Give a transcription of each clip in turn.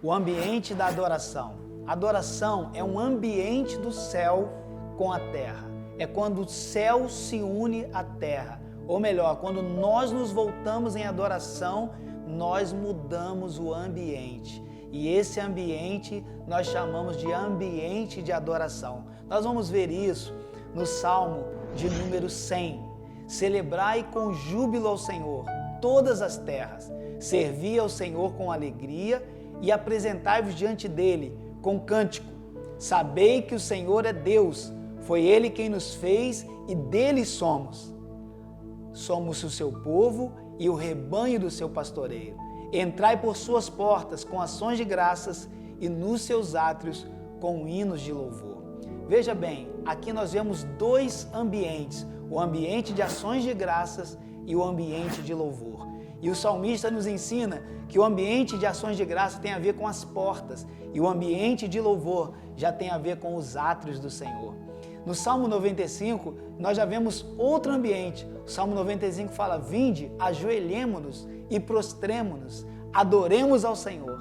o ambiente da adoração. Adoração é um ambiente do céu com a terra. É quando o céu se une à terra. Ou melhor, quando nós nos voltamos em adoração, nós mudamos o ambiente. E esse ambiente nós chamamos de ambiente de adoração. Nós vamos ver isso no Salmo de número 100. Celebrai com júbilo ao Senhor todas as terras. Servi ao Senhor com alegria e apresentai-vos diante dele com cântico. Sabei que o Senhor é Deus, foi Ele quem nos fez e dele somos. Somos o seu povo e o rebanho do seu pastoreio. Entrai por suas portas com ações de graças e nos seus átrios com hinos de louvor. Veja bem, aqui nós vemos dois ambientes, o ambiente de ações de graças e o ambiente de louvor. E o salmista nos ensina que o ambiente de ações de graça tem a ver com as portas e o ambiente de louvor já tem a ver com os átrios do Senhor. No Salmo 95, nós já vemos outro ambiente. O Salmo 95 fala: vinde, ajoelhemo-nos e prostremo-nos, adoremos ao Senhor.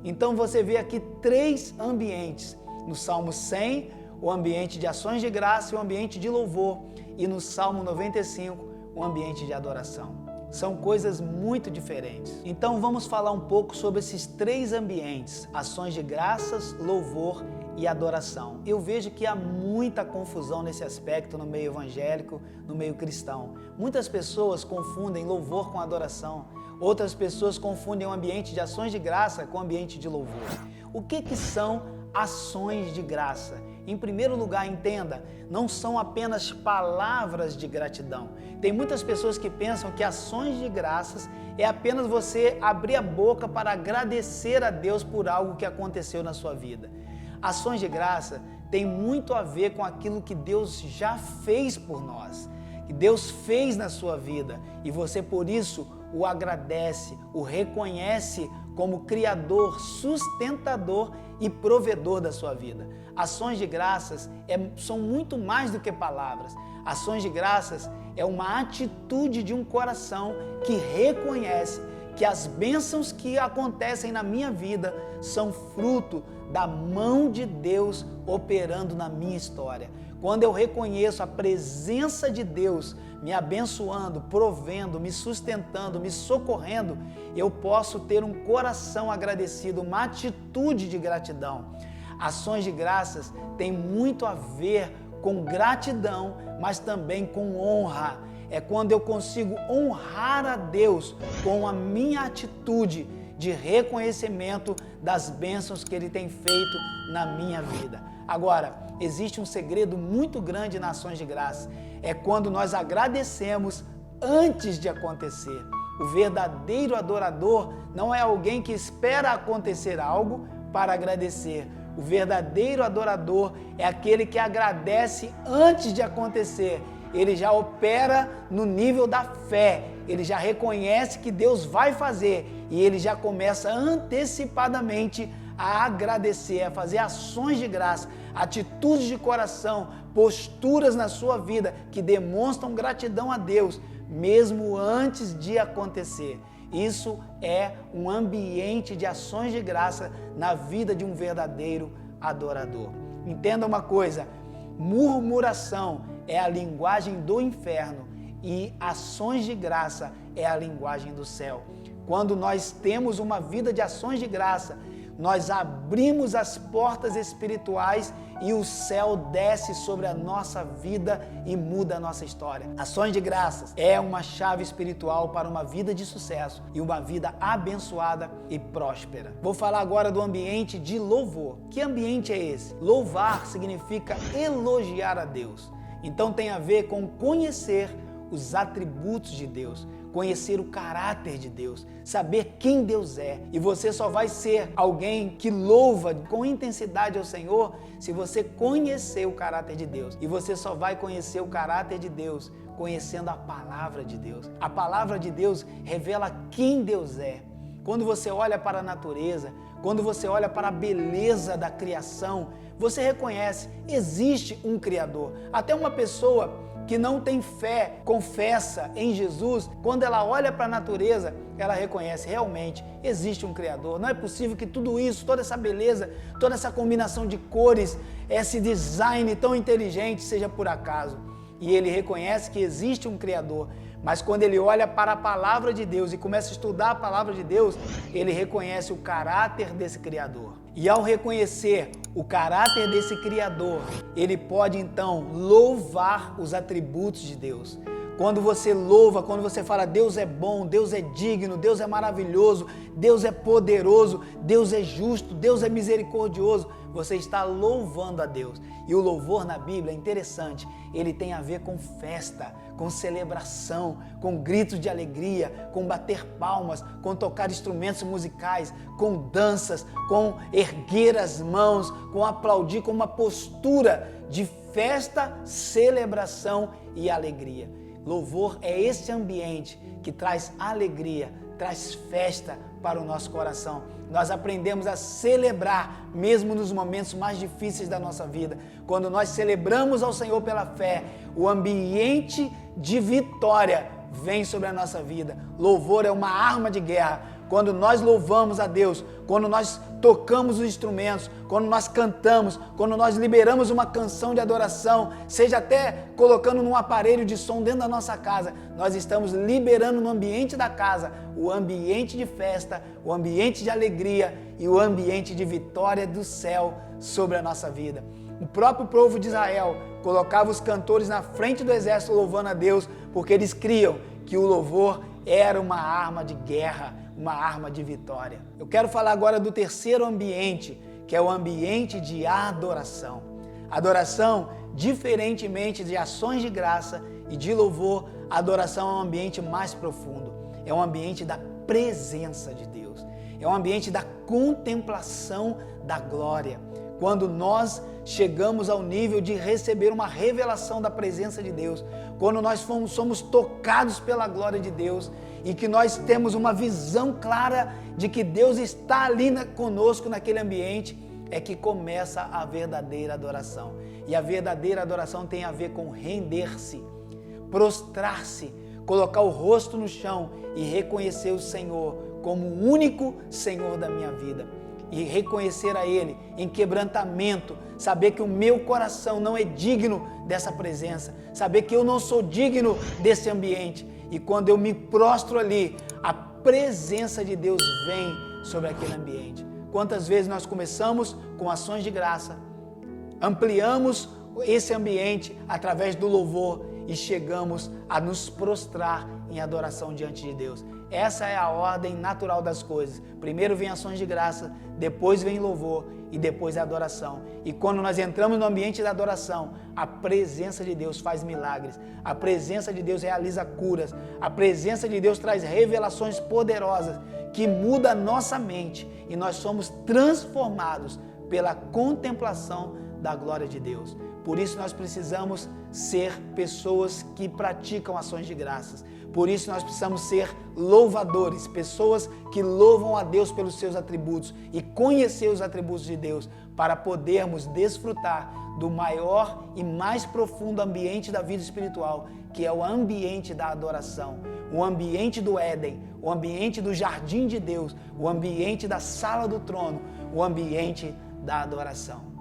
Então você vê aqui três ambientes. No Salmo 100, o ambiente de ações de graça e o ambiente de louvor. E no Salmo 95, o ambiente de adoração. São coisas muito diferentes. Então vamos falar um pouco sobre esses três ambientes: ações de graças, louvor e adoração. Eu vejo que há muita confusão nesse aspecto no meio evangélico, no meio cristão. Muitas pessoas confundem louvor com adoração. Outras pessoas confundem o ambiente de ações de graça com o ambiente de louvor. O que são ações de graça? Em primeiro lugar, entenda, não são apenas palavras de gratidão. Tem muitas pessoas que pensam que ações de graças é apenas você abrir a boca para agradecer a Deus por algo que aconteceu na sua vida. Ações de graça tem muito a ver com aquilo que Deus já fez por nós, que Deus fez na sua vida, e você por isso o agradece, o reconhece como Criador, sustentador e provedor da sua vida. Ações de graças são muito mais do que palavras. Ações de graças é uma atitude de um coração que reconhece que as bênçãos que acontecem na minha vida são fruto da mão de Deus operando na minha história. Quando eu reconheço a presença de Deus me abençoando, provendo, me sustentando, me socorrendo, eu posso ter um coração agradecido, uma atitude de gratidão. Ações de graças têm muito a ver com gratidão, mas também com honra. É quando eu consigo honrar a Deus com a minha atitude de reconhecimento das bênçãos que Ele tem feito na minha vida. Agora, existe um segredo muito grande nas ações de graça. É quando nós agradecemos antes de acontecer. O verdadeiro adorador não é alguém que espera acontecer algo para agradecer. O verdadeiro adorador é aquele que agradece antes de acontecer. Ele já opera no nível da fé, ele já reconhece que Deus vai fazer e ele já começa antecipadamente a agradecer, a fazer ações de graça, atitudes de coração, posturas na sua vida que demonstram gratidão a Deus, mesmo antes de acontecer. Isso é um ambiente de ações de graça na vida de um verdadeiro adorador. Entenda uma coisa: murmuração é a linguagem do inferno e ações de graça é a linguagem do céu. Quando nós temos uma vida de ações de graça, nós abrimos as portas espirituais e o céu desce sobre a nossa vida e muda a nossa história. Ações de graças é uma chave espiritual para uma vida de sucesso e uma vida abençoada e próspera. Vou falar agora do ambiente de louvor. Que ambiente é esse? Louvar significa elogiar a Deus. Então tem a ver com conhecer os atributos de Deus, conhecer o caráter de Deus, saber quem Deus é. E você só vai ser alguém que louva com intensidade ao Senhor se você conhecer o caráter de Deus. E você só vai conhecer o caráter de Deus conhecendo a palavra de Deus. A palavra de Deus revela quem Deus é. Quando você olha para a natureza, quando você olha para a beleza da criação, você reconhece, existe um Criador. Até uma pessoa que não tem fé, confessa em Jesus, quando ela olha para a natureza, ela reconhece realmente existe um Criador. Não é possível que tudo isso, toda essa beleza, toda essa combinação de cores, esse design tão inteligente seja por acaso. E ele reconhece que existe um Criador. Mas quando ele olha para a palavra de Deus e começa a estudar a palavra de Deus, ele reconhece o caráter desse Criador. E ao reconhecer o caráter desse Criador, ele pode então louvar os atributos de Deus. Quando você louva, quando você fala Deus é bom, Deus é digno, Deus é maravilhoso, Deus é poderoso, Deus é justo, Deus é misericordioso, você está louvando a Deus. E o louvor na Bíblia é interessante, ele tem a ver com festa, com celebração, com gritos de alegria, com bater palmas, com tocar instrumentos musicais, com danças, com erguer as mãos, com aplaudir, com uma postura de festa, celebração e alegria. Louvor é esse ambiente que traz alegria, traz festa para o nosso coração. Nós aprendemos a celebrar mesmo nos momentos mais difíceis da nossa vida. Quando nós celebramos ao Senhor pela fé, o ambiente de vitória vem sobre a nossa vida. Louvor é uma arma de guerra. Quando nós louvamos a Deus, quando nós tocamos os instrumentos, quando nós cantamos, quando nós liberamos uma canção de adoração, seja até colocando num aparelho de som dentro da nossa casa, nós estamos liberando no ambiente da casa o ambiente de festa, o ambiente de alegria e o ambiente de vitória do céu sobre a nossa vida. O próprio povo de Israel colocava os cantores na frente do exército louvando a Deus, porque eles criam que o louvor era uma arma de guerra, uma arma de vitória. Eu quero falar agora do terceiro ambiente, que é o ambiente de adoração. Adoração, diferentemente de ações de graça e de louvor, a adoração é um ambiente mais profundo. É um ambiente da presença de Deus. É um ambiente da contemplação da glória. Quando nós chegamos ao nível de receber uma revelação da presença de Deus, quando nós somos tocados pela glória de Deus e que nós temos uma visão clara de que Deus está ali conosco naquele ambiente, é que começa a verdadeira adoração. E a verdadeira adoração tem a ver com render-se, prostrar-se, colocar o rosto no chão e reconhecer o Senhor como o único Senhor da minha vida. E reconhecer a Ele em quebrantamento, saber que o meu coração não é digno dessa presença, saber que eu não sou digno desse ambiente. E quando eu me prostro ali, a presença de Deus vem sobre aquele ambiente. Quantas vezes nós começamos com ações de graça, ampliamos esse ambiente através do louvor e chegamos a nos prostrar em adoração diante de Deus. Essa é a ordem natural das coisas. Primeiro vem ações de graça, depois vem louvor e depois a adoração. E quando nós entramos no ambiente da adoração, a presença de Deus faz milagres, a presença de Deus realiza curas, a presença de Deus traz revelações poderosas que muda a nossa mente e nós somos transformados pela contemplação da glória de Deus. Por isso nós precisamos ser pessoas que praticam ações de graças. Por isso nós precisamos ser louvadores, pessoas que louvam a Deus pelos seus atributos e conhecer os atributos de Deus para podermos desfrutar do maior e mais profundo ambiente da vida espiritual, que é o ambiente da adoração, o ambiente do Éden, o ambiente do jardim de Deus, o ambiente da sala do trono, o ambiente da adoração.